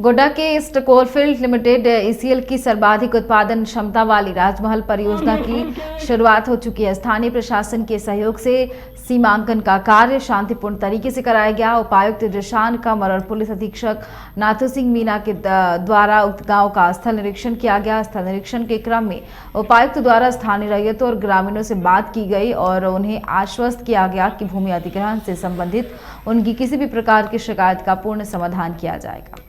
गोड्डा के east coalfield limited ECL की सर्वाधिक उत्पादन क्षमता वाली राजमहल परियोजना की शुरुआत हो चुकी है। स्थानीय प्रशासन के सहयोग से सीमांकन का कार्य शांतिपूर्ण तरीके से कराया गया। उपायुक्त जिशान कमर और पुलिस अधीक्षक नाथू सिंह मीना के द्वारा उक्त गांव का स्थल निरीक्षण किया गया। स्थल निरीक्षण के क्रम में उपायुक्त द्वारा स्थानीय रैयतों और ग्रामीणों से बात की गई और उन्हें आश्वस्त किया गया कि भूमि अधिग्रहण से संबंधित उनकी किसी भी प्रकार की शिकायत का पूर्ण समाधान किया जाएगा।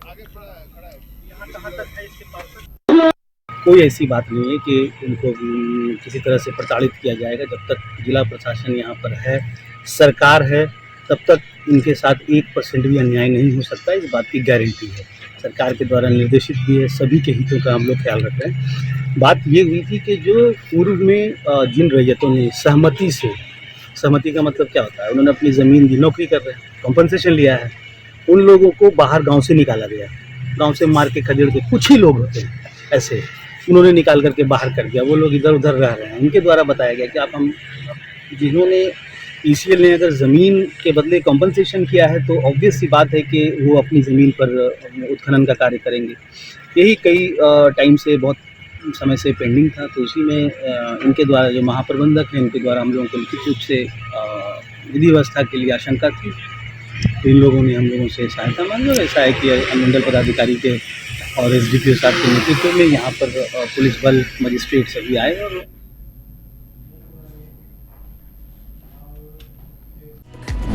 कोई ऐसी बात नहीं है कि उनको किसी तरह से प्रताड़ित किया जाएगा। जब तक जिला प्रशासन यहाँ पर है, सरकार है, तब तक इनके साथ 1% भी अन्याय नहीं हो सकता। इस बात की गारंटी है, सरकार के द्वारा निर्देशित भी है। सभी के हितों का हम लोग ख्याल रख रहे हैं। बात ये हुई थी कि जो पूर्व में जिन रैयतों ने सहमति का मतलब क्या होता है, उन्होंने अपनी ज़मीन की नौकरी कर रहे हैं, कॉम्पनसेशन लिया है, उन लोगों को बाहर गाँव से निकाला गया। गांव से मार के खदेड़ के कुछ ही लोग होते हैं ऐसे, उन्होंने निकाल करके बाहर कर दिया। वो लोग इधर उधर रह रहे हैं। उनके द्वारा बताया गया कि आप हम जिन्होंने ईसीएल ने अगर ज़मीन के बदले कॉम्पनसेशन किया है तो ऑब्वियस सी बात है कि वो अपनी ज़मीन पर उत्खनन का कार्य करेंगे। यही कई टाइम से, बहुत समय से पेंडिंग था। तो उसी में इनके द्वारा जो महाप्रबंधक हैं, इनके द्वारा हम लोगों को लिखित रूप से विधि व्यवस्था के लिए आशंका थी। तो इन लोगों ने हम लोगों से सहायता मांगी और ऐसा है कि अनुमंडल पदाधिकारी के और एसडीपीओ साहब के नेतृत्व में यहाँ पर पुलिस बल, मजिस्ट्रेट सभी आए। और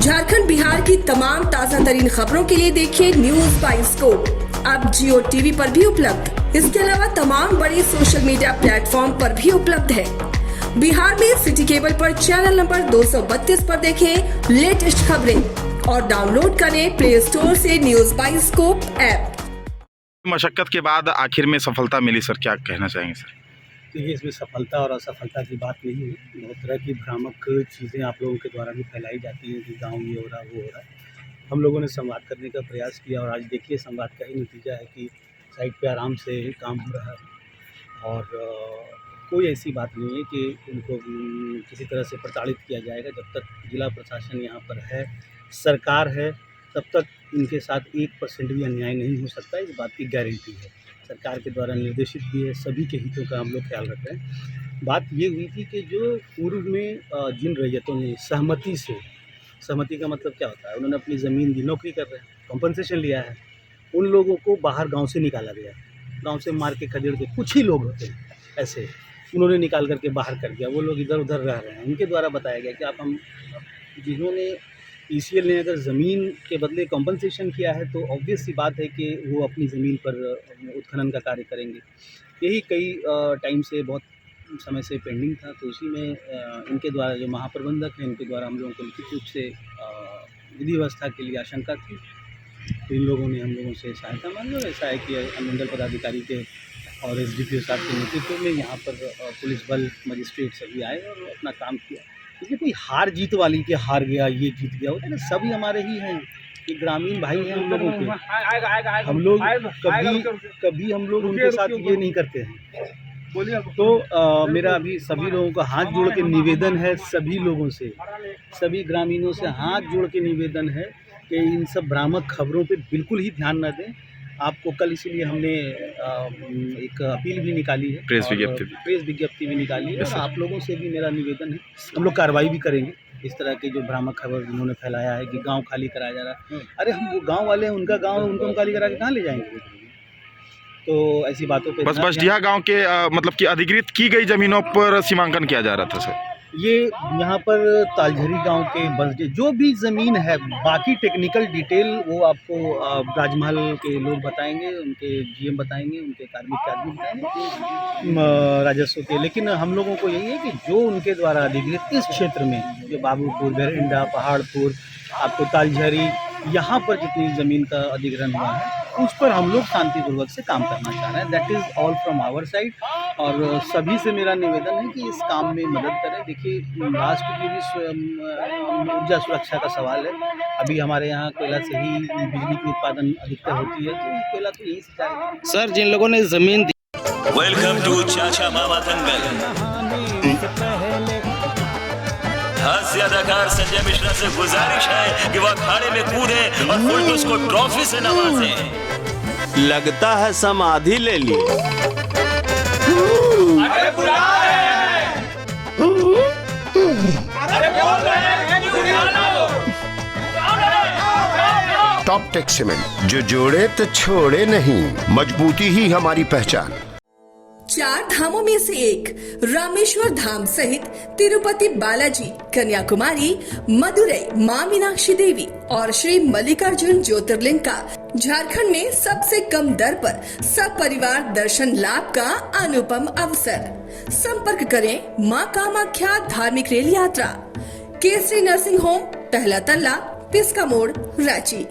झारखंड बिहार की तमाम ताजा तरीन खबरों के लिए देखिए न्यूज बाय स्कोप अब जियो टीवी पर भी उपलब्ध। इसके अलावा तमाम बड़े सोशल मीडिया प्लेटफॉर्म पर भी उपलब्ध है। बिहार में सिटी केबल पर चैनल नंबर 232 पर देखें लेटेस्ट खबरें और डाउनलोड करें प्ले स्टोर से न्यूज बाय स्कोप ऐप। मशक्कत के बाद आखिर में सफलता मिली सर, क्या कहना चाहेंगे सर? देखिए, इसमें सफलता और असफलता की बात नहीं है। बहुत तरह की भ्रामक चीज़ें आप लोगों के द्वारा भी फैलाई जाती हैं कि गांव ये हो रहा, वो हो रहा। हम लोगों ने संवाद करने का प्रयास किया और आज देखिए संवाद का ही नतीजा है कि साइट पे आराम से काम हो रहा है। और कोई ऐसी बात नहीं है कि उनको किसी तरह से प्रताड़ित किया जाएगा। जब तक जिला प्रशासन यहाँ पर है, सरकार है, तब तक इनके साथ 1% भी अन्याय नहीं हो सकता। इस बात की गारंटी है, सरकार के द्वारा निर्देशित भी है। सभी के हितों का हम लोग ख्याल रख रहे हैं। बात ये हुई थी कि जो पूर्व में जिन रैयतों ने सहमति का मतलब क्या होता है, उन्होंने अपनी ज़मीन की नौकरी कर रहे हैं, कॉम्पनसेशन लिया है, उन लोगों को बाहर गाँव से निकाला गया। गाँव से मार के खदेड़ के कुछ ही लोग होते हैं ऐसे, उन्होंने निकाल करके बाहर कर दिया। वो लोग इधर उधर रह रहे हैं। उनके द्वारा बताया गया कि आप हम जिन्होंने ईसीएल ने अगर ज़मीन के बदले कॉम्पनसेशन किया है तो ऑब्वियस सी बात है कि वो अपनी ज़मीन पर उत्खनन का कार्य करेंगे। यही कई टाइम से, बहुत समय से पेंडिंग था। तो उसी में इनके द्वारा जो महाप्रबंधक हैं, इनके द्वारा हम लोगों को लिखित रूप से विधि व्यवस्था के लिए आशंका थी। तो इन लोगों ने हम लोगों से सहायता मांगी और ऐसा है कि अनुमंडल पदाधिकारी के और एसडीपीओ साहब के नेतृत्व में यहाँ पर पुलिस बल, मजिस्ट्रेट सभी आए और अपना काम किया। इसलिए कोई हार जीत वाली कि हार गया, ये जीत गया, होता है ना, सभी हमारे ही हैं। ये ग्रामीण भाई हैं हम लोगों के। हम लोग कभी हम लोग उनके साथ ये नहीं करते हैं। तो मेरा अभी सभी लोगों का हाथ जोड़ के निवेदन है, सभी लोगों से, सभी ग्रामीणों से हाथ जोड़ के निवेदन है कि इन सब भ्रामक खबरों पे बिल्कुल ही ध्यान न दें। आपको कल इसीलिए हमने एक अपील भी निकाली है, प्रेस विज्ञप्ति भी निकाली है। और आप लोगों से भी मेरा निवेदन है, हम लोग कार्रवाई भी करेंगे। इस तरह के जो भ्रामक खबर उन्होंने फैलाया है कि गांव खाली कराया जा रहा है, अरे हम वो गांव वाले हैं, उनका गांव है, उनको हम खाली करा के कहाँ ले जाएंगे? तो ऐसी बातों पे बस बसडीहा गांव के मतलब कि अधिकृत की गई जमीनों पर सीमांकन किया जा रहा था सर। ये यहाँ पर तालझरी गांव के बस जो भी ज़मीन है, बाकी टेक्निकल डिटेल वो आपको राजमहल के लोग बताएंगे, उनके जीएम बताएंगे, उनके कार्मिक के आदमी बताएंगे राजस्व के। लेकिन हम लोगों को यही है कि जो उनके द्वारा अधिकृत इस क्षेत्र में, जो बाबूपुर, भेरिंडा, पहाड़पुर, आपको तालझरी, यहाँ पर जितनी ज़मीन का अधिग्रहण हुआ है, उस पर हम लोग शांतिपूर्वक से काम करना चाह रहे हैं। That is all from our side. और सभी से मेरा निवेदन है कि इस काम में मदद करें। देखिए, राष्ट्र की भी ऊर्जा सुरक्षा का सवाल है। अभी हमारे यहाँ कोयला से ही बिजली की उत्पादन अधिकतर होती है, तो कोयला तो यही से जाएगा। सर, जिन लोगों ने ज़मीन दी। वेलकम टू चाचा मामा दंगल। हास्य अदाकार संजय मिश्रा से गुजारिश है कि वह अखाड़े में कूदे और फुलटूस को ट्रॉफी से नवाजें। लगता है समाधि ले ली। टॉप टेक सीमेंट, जो जोड़े तो छोड़े नहीं, मजबूती ही हमारी पहचान। 4 धामों में से एक रामेश्वर धाम सहित तिरुपति बालाजी, कन्याकुमारी, मदुरई मां मीनाक्षी देवी और श्री मल्लिकार्जुन ज्योतिर्लिंग का झारखंड में सबसे कम दर पर सब परिवार दर्शन लाभ का अनुपम अवसर। संपर्क करें मां कामाख्या धार्मिक रेल यात्रा, केसरी नर्सिंग होम, पहला तल्ला, पिस्का मोड़, रांची।